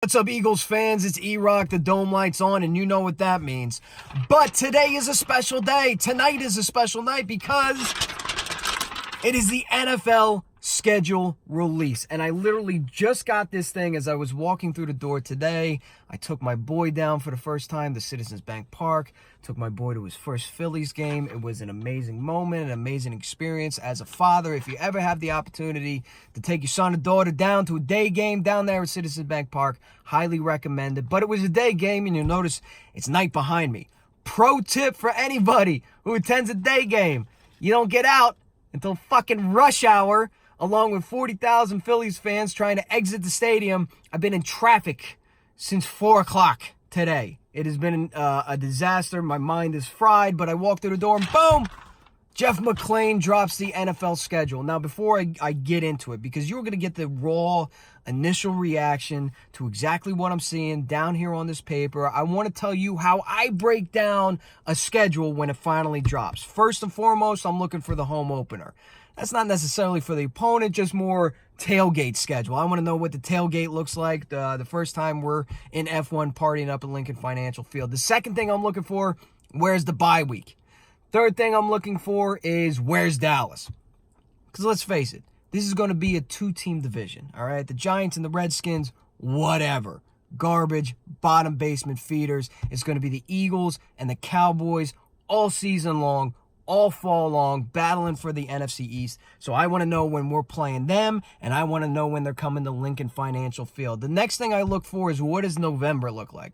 What's up, Eagles fans? It's EROCK, the dome lights on, and you know what that means. But today is a special day. Tonight is a special night because it is the NFL schedule release. And I literally just got this thing as I was walking through the door today. I took my boy down for the first time to Citizens Bank Park. Took my boy to his first Phillies game. It was an amazing moment, an amazing experience. As a father, if you ever have the opportunity to take your son or daughter down to a day game down there at Citizens Bank Park, highly recommend it. But it was a day game, and you'll notice it's night behind me. Pro tip for anybody who attends a day game: you don't get out until fucking rush hour, along with 40,000 Phillies fans trying to exit the stadium. I've been in traffic since 4 o'clock today. It has been a disaster. My mind is fried, but I walked through the door and boom, Jeff McClain drops the NFL schedule. Now, before I get into it, because you're going to get the raw initial reaction to exactly what I'm seeing down here on this paper, I want to tell you how I break down a schedule when it finally drops. First and foremost, I'm looking for the home opener. That's not necessarily for the opponent, just more tailgate schedule. I want to know what the tailgate looks like the first time we're in F1 partying up at Lincoln Financial Field. The second thing I'm looking for, where's the bye week? Third thing I'm looking for is where's Dallas? Because let's face it, this is going to be a two-team division, all right? The Giants and the Redskins, whatever. Garbage, bottom basement feeders. It's going to be the Eagles and the Cowboys all season long, all fall long, battling for the NFC East. So I want to know when we're playing them, and I want to know when they're coming to Lincoln Financial Field. The next thing I look for is, what does November look like?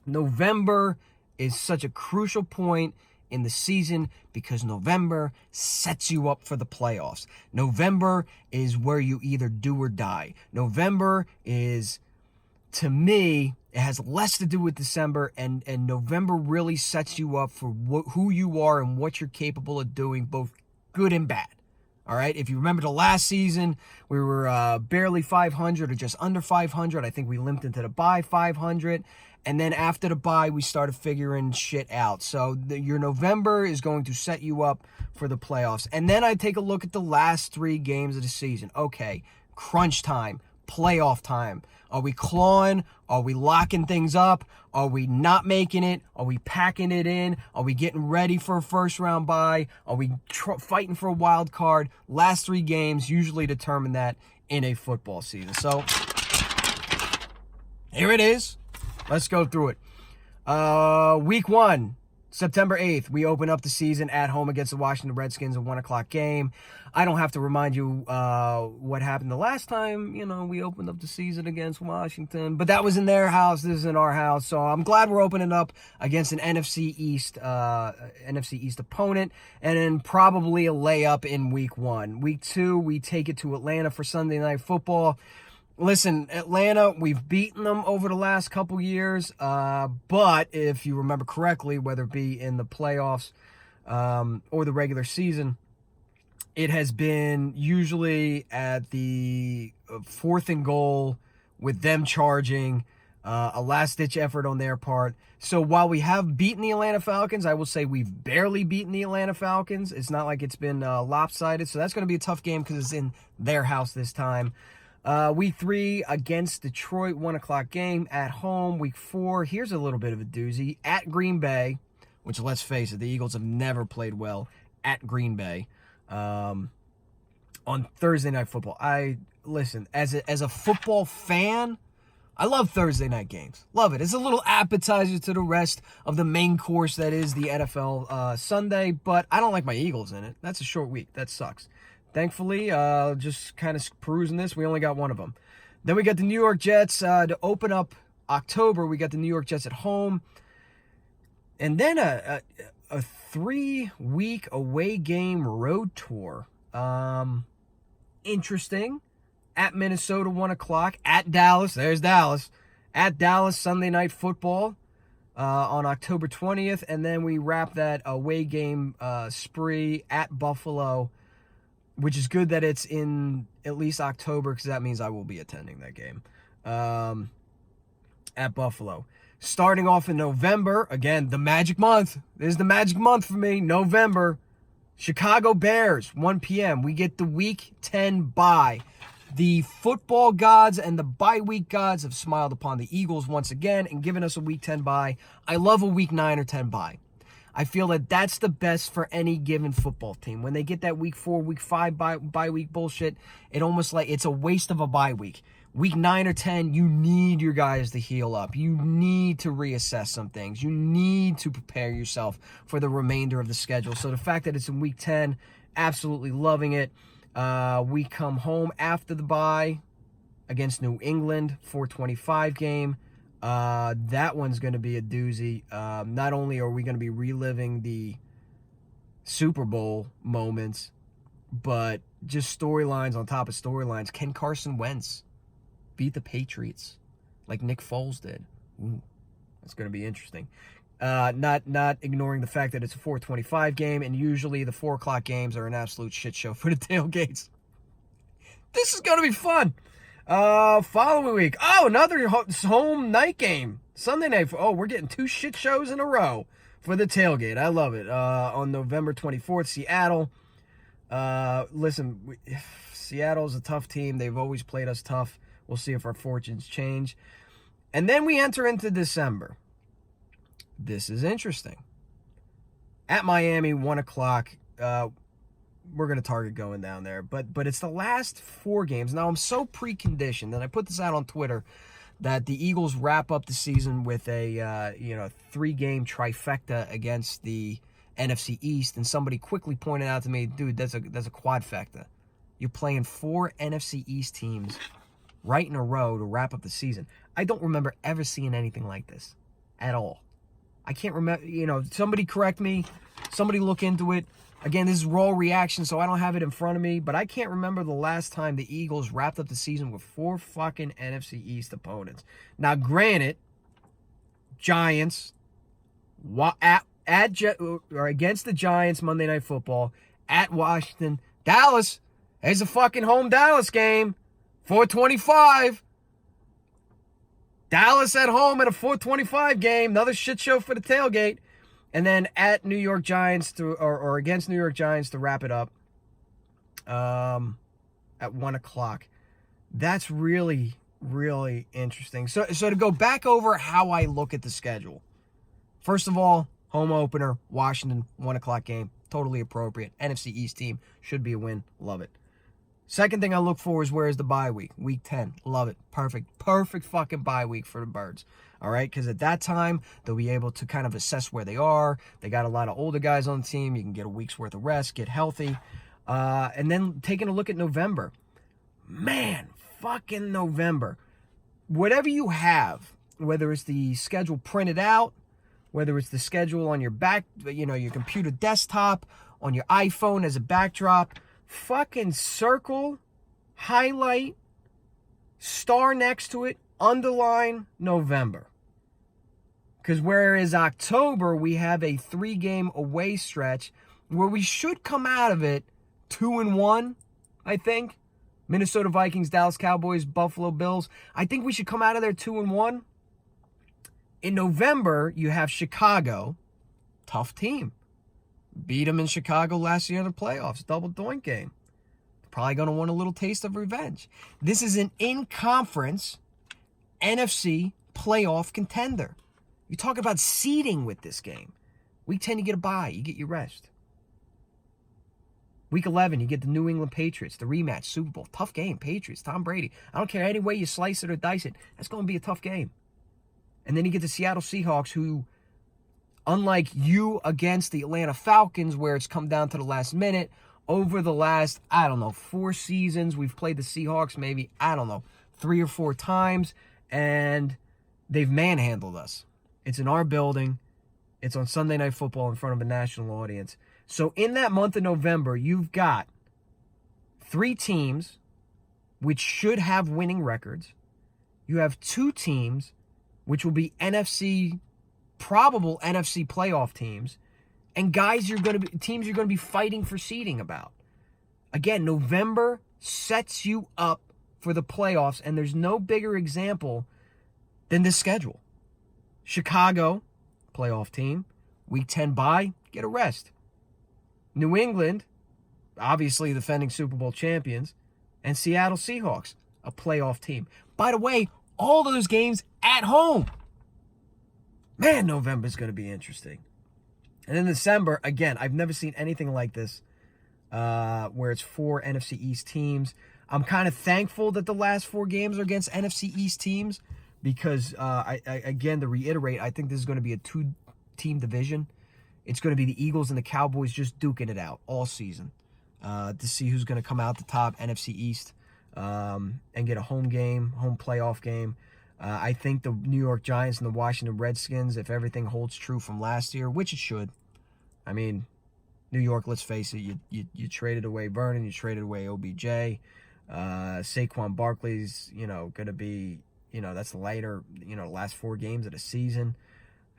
November is such a crucial point in the season because November sets you up for the playoffs. November is where you either do or die. November is, to me, it has less to do with December, and November really sets you up for who you are and what you're capable of doing, both good and bad. All right? If you remember the last season, we were barely 500 or just under 500. I think we limped into the bye 500. And then after the bye, we started figuring shit out. So your November is going to set you up for the playoffs. And then I take a look at the last 3 games of the season. Okay, crunch time, playoff time. Are we clawing? Are we locking things up? Are we not making it? Are we packing it in? Are we getting ready for a first-round bye? Are we fighting for a wild card? Last 3 games usually determine that in a football season. So here it is. Let's go through it. Week 1, September 8th, we open up the season at home against the Washington Redskins, a 1 o'clock game. I don't have to remind you what happened the last time, we opened up the season against Washington. But that was in their house. This is in our house. So I'm glad we're opening up against an NFC East opponent, and then probably a layup in week 1. Week 2, we take it to Atlanta for Sunday Night Football. Listen, Atlanta, we've beaten them over the last couple years, but if you remember correctly, whether it be in the playoffs or the regular season, it has been usually at the 4th and goal with them charging, a last-ditch effort on their part. So while we have beaten the Atlanta Falcons, I will say we've barely beaten the Atlanta Falcons. It's not like it's been lopsided, so that's going to be a tough game because it's in their house this time. Week 3 against Detroit, 1 o'clock game at home. Week 4, here's a little bit of a doozy, at Green Bay, which, let's face it, the Eagles have never played well at Green Bay on Thursday Night Football. Listen, as a football fan, I love Thursday night games. Love it. It's a little appetizer to the rest of the main course that is the NFL Sunday, but I don't like my Eagles in it. That's a short week. That sucks. Thankfully, just kind of perusing this, we only got one of them. Then we got the New York Jets to open up October. We got the New York Jets at home. And then a 3-week away game road tour. Interesting. At Minnesota, 1 o'clock. At Dallas. There's Dallas. At Dallas, Sunday Night Football on October 20th. And then we wrap that away game spree at Buffalo, which is good that it's in at least October because that means I will be attending that game at Buffalo. Starting off in November, again, the magic month. This is the magic month for me, November. Chicago Bears, 1 p.m. We get the Week 10 bye. The football gods and the bye week gods have smiled upon the Eagles once again and given us a week 10 bye. I love a week 9 or 10 bye. I feel that that's the best for any given football team. When they get that week 4, week 5 bye week bullshit, it almost like it's a waste of a bye week. Week 9 or 10, you need your guys to heal up. You need to reassess some things. You need to prepare yourself for the remainder of the schedule. So the fact that it's in week 10, absolutely loving it. We come home after the bye against New England, 4:25 game. That one's going to be a doozy. Not only are we going to be reliving the Super Bowl moments, but just storylines on top of storylines. Can Carson Wentz beat the Patriots like Nick Foles did? Ooh, that's going to be interesting. Not ignoring the fact that it's a 4:25 game, and usually the 4 o'clock games are an absolute shit show for the tailgates. This is going to be fun. Following week, another home night game, Sunday night. We're getting 2 shit shows in a row for the tailgate. I love it. On November 24th, Seattle. Listen, Seattle's a tough team. They've always played us tough. We'll see if our fortunes change. And then we enter into December. This is interesting. At Miami, 1 o'clock. We're going to target going down there. But it's the last 4 games. Now, I'm so preconditioned, and I put this out on Twitter, that the Eagles wrap up the season with a 3-game trifecta against the NFC East. And somebody quickly pointed out to me, dude, that's a quadfecta. You're playing 4 NFC East teams right in a row to wrap up the season. I don't remember ever seeing anything like this at all. I can't remember, somebody correct me, somebody look into it. Again, this is raw reaction, so I don't have it in front of me, but I can't remember the last time the Eagles wrapped up the season with 4 fucking NFC East opponents. Now, granted, Giants, against the Giants Monday Night Football, at Washington, Dallas, there's a fucking home Dallas game, 4:25. Dallas at home at a 4:25 game, another shit show for the tailgate. And then at New York Giants or against New York Giants to wrap it up at 1 o'clock. That's really, really interesting. So to go back over how I look at the schedule. First of all, home opener, Washington, 1 o'clock game. Totally appropriate. NFC East team. Should be a win. Love it. Second thing I look for is where's the bye week? Week 10. Love it. Perfect. Perfect fucking bye week for the Birds. All right? Because at that time, they'll be able to kind of assess where they are. They got a lot of older guys on the team. You can get a week's worth of rest, get healthy. And then taking a look at November. Man, fucking November. Whatever you have, whether it's the schedule printed out, whether it's the schedule on your your computer desktop, on your iPhone as a backdrop, fucking circle, highlight, star next to it, underline November. Because whereas October, we have a 3-game away stretch where we should come out of it 2-1, I think. Minnesota Vikings, Dallas Cowboys, Buffalo Bills. I think we should come out of there 2-1. In November, you have Chicago. Tough team. Beat them in Chicago last year in the playoffs. Double doink game. Probably going to want a little taste of revenge. This is an in-conference NFC playoff contender. You talk about seeding with this game. Week 10, you get a bye. You get your rest. Week 11, you get the New England Patriots, the rematch, Super Bowl. Tough game, Patriots, Tom Brady. I don't care any way you slice it or dice it. That's going to be a tough game. And then you get the Seattle Seahawks, who, unlike you against the Atlanta Falcons, where it's come down to the last minute, over the last, 4 seasons, we've played the Seahawks maybe, 3 or 4 times, and they've manhandled us. It's in our building. It's on Sunday Night Football in front of a national audience. So in that month of November, you've got 3 teams which should have winning records. You have 2 teams which will be probable NFC playoff teams, and teams you're going to be fighting for seeding about. Again, November sets you up for the playoffs, and there's no bigger example than this schedule. Chicago, playoff team, week 10 bye, get a rest. New England, obviously defending Super Bowl champions, and Seattle Seahawks, a playoff team. By the way, all those games at home. Man, November's going to be interesting. And in December, again, I've never seen anything like this where it's 4 NFC East teams. I'm kind of thankful that the last 4 games are against NFC East teams because, again, to reiterate, I think this is going to be a 2-team division. It's going to be the Eagles and the Cowboys just duking it out all season to see who's going to come out the top NFC East and get a home playoff game. I think the New York Giants and the Washington Redskins, if everything holds true from last year, which it should. I mean, New York, let's face it, you traded away Vernon, you traded away OBJ. Saquon Barkley's, going to be, that's later, last 4 games of the season.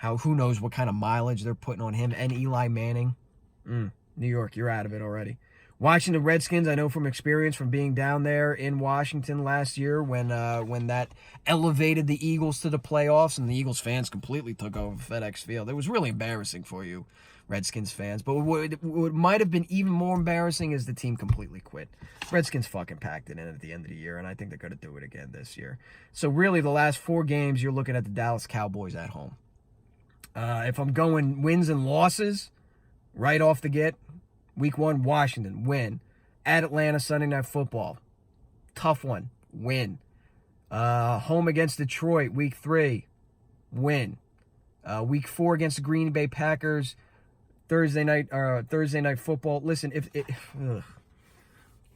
Who knows what kind of mileage they're putting on him and Eli Manning. New York, you're out of it already. Washington Redskins, I know from experience from being down there in Washington last year when that elevated the Eagles to the playoffs and the Eagles fans completely took over FedEx Field. It was really embarrassing for you Redskins fans. But what might have been even more embarrassing is the team completely quit. Redskins fucking packed it in at the end of the year, and I think they're going to do it again this year. So really the last 4 games, you're looking at the Dallas Cowboys at home. If I'm going wins and losses right off the get, Week 1, Washington, win. At Atlanta, Sunday Night Football. Tough one, win. Home against Detroit, Week 3, win. Week 4 against the Green Bay Packers, Thursday night football. Listen,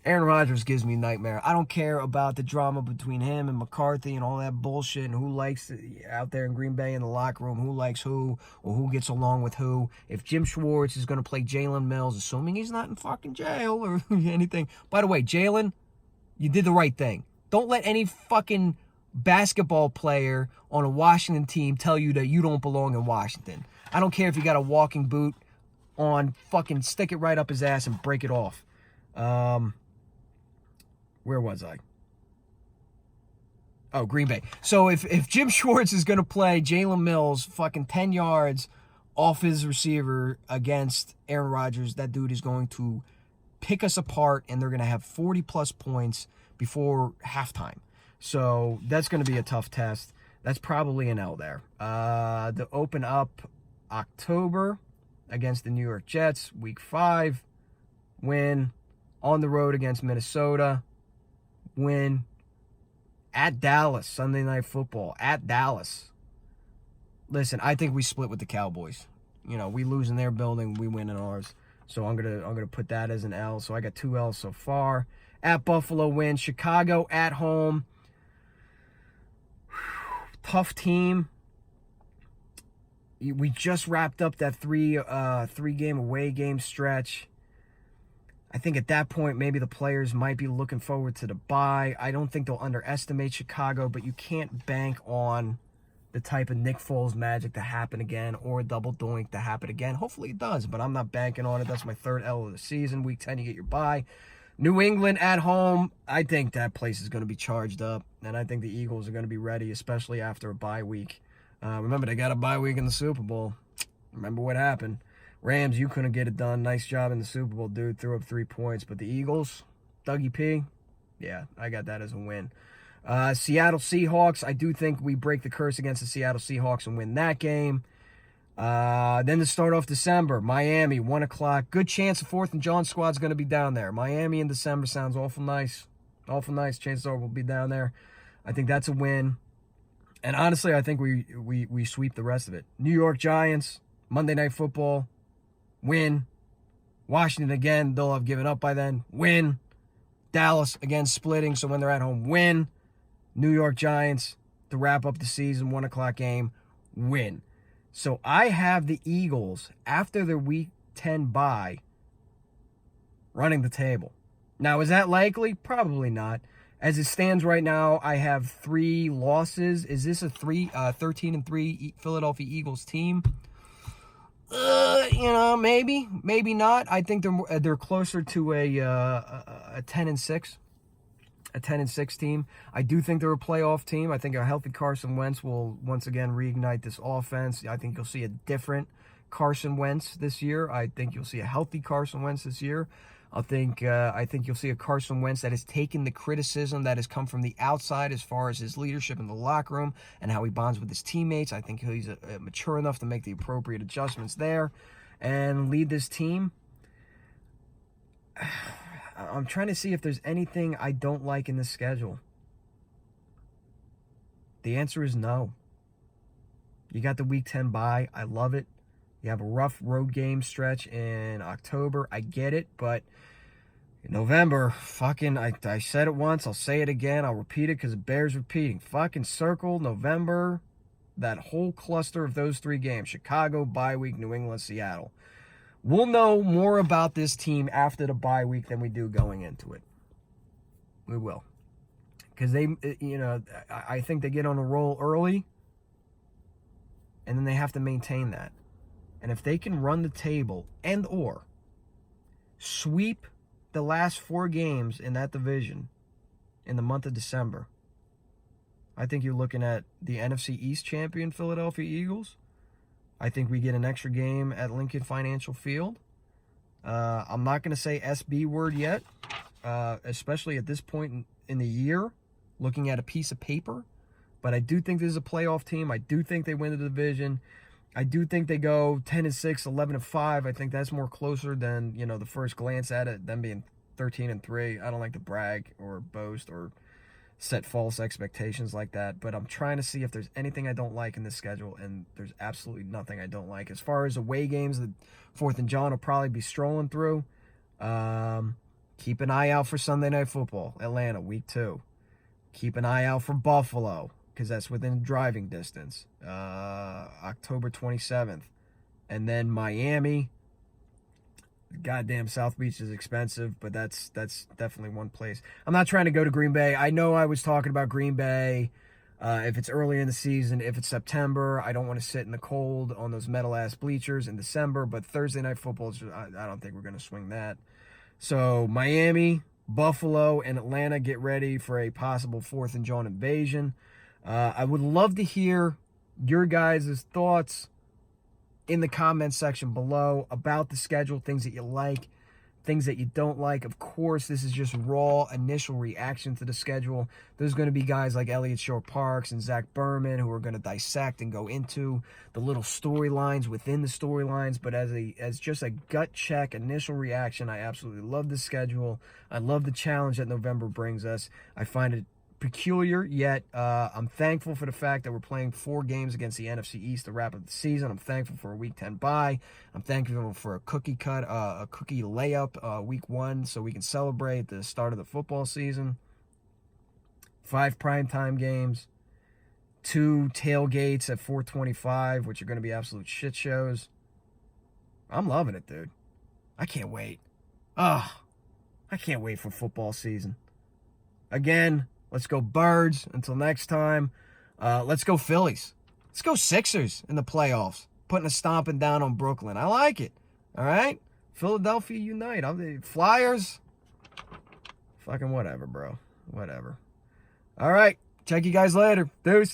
Aaron Rodgers gives me a nightmare. I don't care about the drama between him and McCarthy and all that bullshit and who likes out there in Green Bay in the locker room, who likes who or who gets along with who. If Jim Schwartz is going to play Jalen Mills, assuming he's not in fucking jail or anything. By the way, Jalen, you did the right thing. Don't let any fucking basketball player on a Washington team tell you that you don't belong in Washington. I don't care if you got a walking boot on, fucking stick it right up his ass and break it off. Where was I? Oh, Green Bay. So if Jim Schwartz is going to play Jalen Mills fucking 10 yards off his receiver against Aaron Rodgers, that dude is going to pick us apart, and they're going to have 40-plus points before halftime. So that's going to be a tough test. That's probably an L there. To open up October against the New York Jets, Week 5, win. On the road against Minnesota, win. At Dallas, Sunday Night Football, at Dallas. Listen, I think we split with the Cowboys. We lose in their building, we win in ours. So I'm gonna put that as an L. So I got 2 L's so far. At Buffalo, win. Chicago at home. Tough team. We just wrapped up that 3-game away game stretch. I think at that point, maybe the players might be looking forward to the bye. I don't think they'll underestimate Chicago, but you can't bank on the type of Nick Foles magic to happen again or a double doink to happen again. Hopefully it does, but I'm not banking on it. That's my 3rd L of the season. Week 10, you get your bye. New England at home, I think that place is going to be charged up, and I think the Eagles are going to be ready, especially after a bye week. Remember, they got a bye week in the Super Bowl. Remember what happened. Rams, you couldn't get it done. Nice job in the Super Bowl, dude. Threw up 3 points. But the Eagles, Dougie P, yeah, I got that as a win. Seattle Seahawks, I do think we break the curse against the Seattle Seahawks and win that game. Then to start off December, Miami, 1 o'clock. Good chance the 4th and John squad's going to be down there. Miami in December sounds awful nice. Awful nice. Chances are we'll be down there. I think that's a win. And honestly, I think we sweep the rest of it. New York Giants, Monday Night Football, win. Washington, again, they'll have given up by then. Win. Dallas, again, splitting, so when they're at home, win. New York Giants, to wrap up the season, 1 o'clock game, win. So I have the Eagles, after their Week 10 bye, running the table. Now, is that likely? Probably not. As it stands right now, I have 3 losses. Is this a 13-3 Philadelphia Eagles team? Maybe, maybe not. I think they're closer to a 10-6, a 10-6 team. I do think they're a playoff team. I think a healthy Carson Wentz will once again reignite this offense. I think you'll see a different Carson Wentz this year. I think you'll see a healthy Carson Wentz this year. I think you'll see a Carson Wentz that has taken the criticism that has come from the outside as far as his leadership in the locker room and how he bonds with his teammates. I think he's mature enough to make the appropriate adjustments there and lead this team. I'm trying to see if there's anything I don't like in this schedule. The answer is no. You got the Week 10 bye. I love it. You have a rough road game stretch in October. I get it, but in November, I said it once. I'll say it again. I'll repeat it because it bears repeating. Fucking circle November, that whole cluster of those 3 games. Chicago, bye week, New England, Seattle. We'll know more about this team after the bye week than we do going into it. We will. Because I think they get on a roll early, and then they have to maintain that. And if they can run the table and or sweep the last 4 games in that division in the month of December, I think you're looking at the NFC East champion Philadelphia Eagles. I think we get an extra game at Lincoln Financial Field. I'm not going to say SB word yet, especially at this point in the year, looking at a piece of paper. But I do think this is a playoff team. I do think they win the division. I do think they go 10-6, 11-5. I think that's more closer than, the first glance at it, them being 13-3. I don't like to brag or boast or set false expectations like that. But I'm trying to see if there's anything I don't like in this schedule, and there's absolutely nothing I don't like. As far as away games, the 4th and John will probably be strolling through. Keep an eye out for Sunday Night Football, Atlanta, Week 2. Keep an eye out for Buffalo, because that's within driving distance, October 27th. And then Miami. Goddamn, South Beach is expensive, but that's definitely one place. I'm not trying to go to Green Bay. I know I was talking about Green Bay. If it's early in the season, if it's September, I don't want to sit in the cold on those metal-ass bleachers in December, but Thursday Night Football, I don't think we're going to swing that. So Miami, Buffalo, and Atlanta get ready for a possible 4th and John invasion. I would love to hear your guys' thoughts in the comments section below about the schedule, things that you like, things that you don't like. Of course, this is just raw initial reaction to the schedule. There's going to be guys like Elliott Shore-Parks and Zach Berman who are going to dissect and go into the little storylines within the storylines. But as just a gut check, initial reaction, I absolutely love the schedule. I love the challenge that November brings us. I find it peculiar, yet I'm thankful for the fact that we're playing 4 games against the NFC East to wrap up the season. I'm thankful for a Week 10 bye. I'm thankful for a cookie layup Week 1 so we can celebrate the start of the football season. 5 primetime games, 2 tailgates at 4:25, which are going to be absolute shit shows. I'm loving it, dude. I can't wait. I can't wait for football season. Again, let's go Birds. Until next time, let's go Phillies. Let's go Sixers in the playoffs. Putting a stomping down on Brooklyn. I like it. All right? Philadelphia unite. Flyers. Fucking whatever, bro. Whatever. All right. Check you guys later. Deuce.